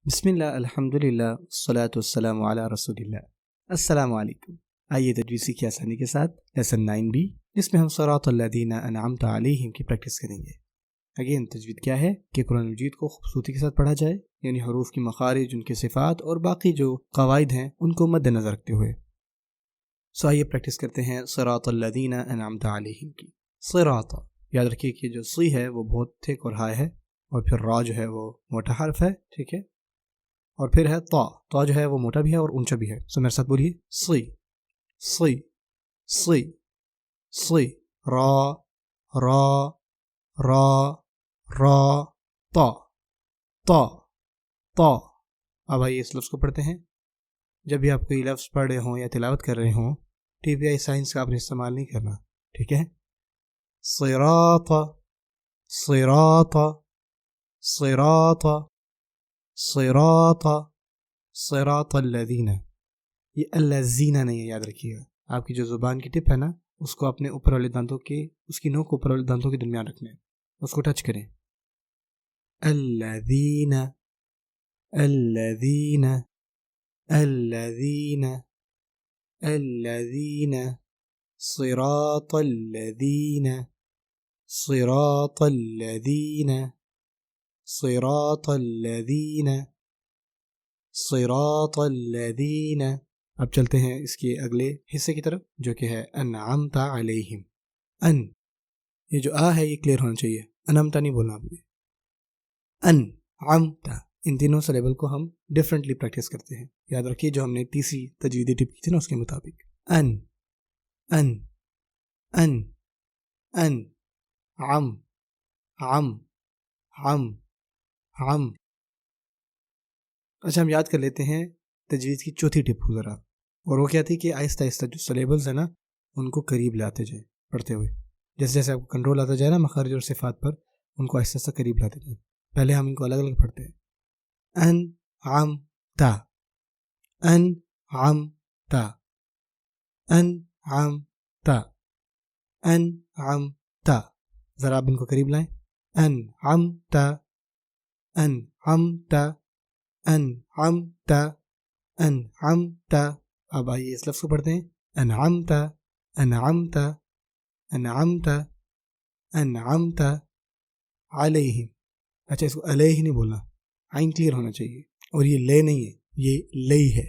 بسم اللہ الحمد للہ والصلاة والسلام علی رسول اللہ۔ السلام علیکم۔ آئیے تجوید کی آسانی کے ساتھ لیسن 9B جس میں ہم صراط الذین انعمت علیہم کی پریکٹس کریں گے۔ اگین تجوید کیا ہے کہ قرآن مجید کو خوبصورتی کے ساتھ پڑھا جائے، یعنی حروف کی مخارج، ان کے صفات اور باقی جو قواعد ہیں ان کو مد نظر رکھتے ہوئے۔ آئیے پریکٹس کرتے ہیں صراط الذین انعمت علیہم کی۔ صراط، یاد رکھیے کہ جو سی ہے وہ بہت تھک اور ہائی ہے، اور پھر را جو ہے وہ موٹا حرف ہے، ٹھیک ہے، اور پھر ہے تا جو ہے وہ موٹا بھی ہے اور اونچا بھی ہے۔ میرے ساتھ بولیے سی سی سی سی، را را را را، تا تا تا۔ اب آئیے اس لفظ کو پڑھتے ہیں۔ جب بھی آپ کوئی لفظ پڑھ رہے ہوں یا تلاوت کر رہے ہوں، ٹی پی آئی سائنس کا آپ نے استعمال نہیں کرنا، ٹھیک ہے۔ صراط صراط صراط صراط صراط الذین، یہ الذین نہیں ہے، یاد رکھیے گا۔ آپ کی جو زبان کی ٹپ ہے نا، اس کو اپنے اوپر والے دانتوں کے، اس کی نوک اوپر والے دانتوں کے درمیان رکھنا ہے، اس کو ٹچ کریں۔ الذین الذین الذین الذین صراط الذین صراط الذین صراط الذین صراط الذین۔ اب چلتے ہیں اس کے اگلے حصے کی طرف جو کہ ہے انعمت علیہم۔ ان، یہ جو آ ہے یہ کلیئر ہونا چاہیے، انعمت نہیں بولنا آپ نے۔ انعمت، ان تینوں سلیبل کو ہم ڈیفرنٹلی پریکٹس کرتے ہیں، یاد رکھیے جو ہم نے تیسری تجویدی ٹپ کی تھی نا اس کے مطابق۔ ان ان ان ان، عم عم عم عم۔ اچھا، ہم یاد کر لیتے ہیں تجوید کی چوتھی ٹپ کو ذرا، اور وہ کیا تھی کہ آہستہ آہستہ جو سلیبلز ہیں نا ان کو قریب لاتے جائیں پڑھتے ہوئے، جیسے جیسے آپ کو کنٹرول آتا جائے نا مخارج اور صفات پر، ان کو آہستہ آہستہ قریب لاتے جائیں۔ پہلے ہم ان کو الگ الگ پڑھتے ہیں۔ ان عم تا، ان عم تا، ان عم تا، ان عم تا۔ ذرا آپ ان کو قریب لائیں۔ ان عم تا، ان عم تا، انعمت انعمت۔ اب آئیے اس لفظ کو پڑھتے ہیں۔ انعمت انعمت انعمت انعمت علیہم۔ اچھا، اس کو علیہ نہیں بولنا، عین کلیئر ہونا چاہیے، اور یہ لے نہیں ہے، یہ لئی ہے۔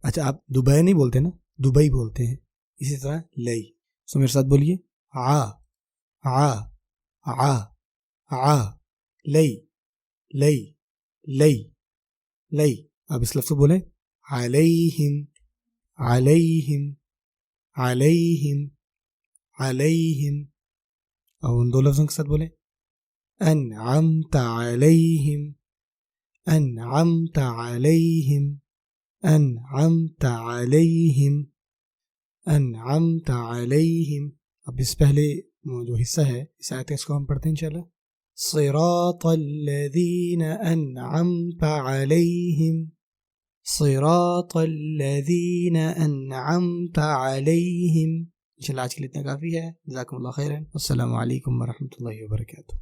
اچھا، آپ دبئی نہیں بولتے نا، دبئی بولتے ہیں، اسی طرح لئی۔ میرے ساتھ بولیے آ آ آ آ، لئی لئی لئی لئی۔ اب اس لفظ کو بولیں علیہم علیہم علیہم علیہم۔ اور ان دو لفظوں کے ساتھ بولیں انعمت علیہم انعمت علیہم انعمت علیہم انعمت علیہم۔ اب اس پہلے جو حصہ ہے اس آیت اس کو ہم پڑھتے ہیں انشاءاللہ۔ صراط الذین انعمت علیہم صراط الذین انعمت علیہم۔ انشاءاللہ آج کے لیے اتنا کافی ہے۔ جزاکم اللہ خیرا، السلام علیکم ورحمۃ اللہ وبرکاتہ۔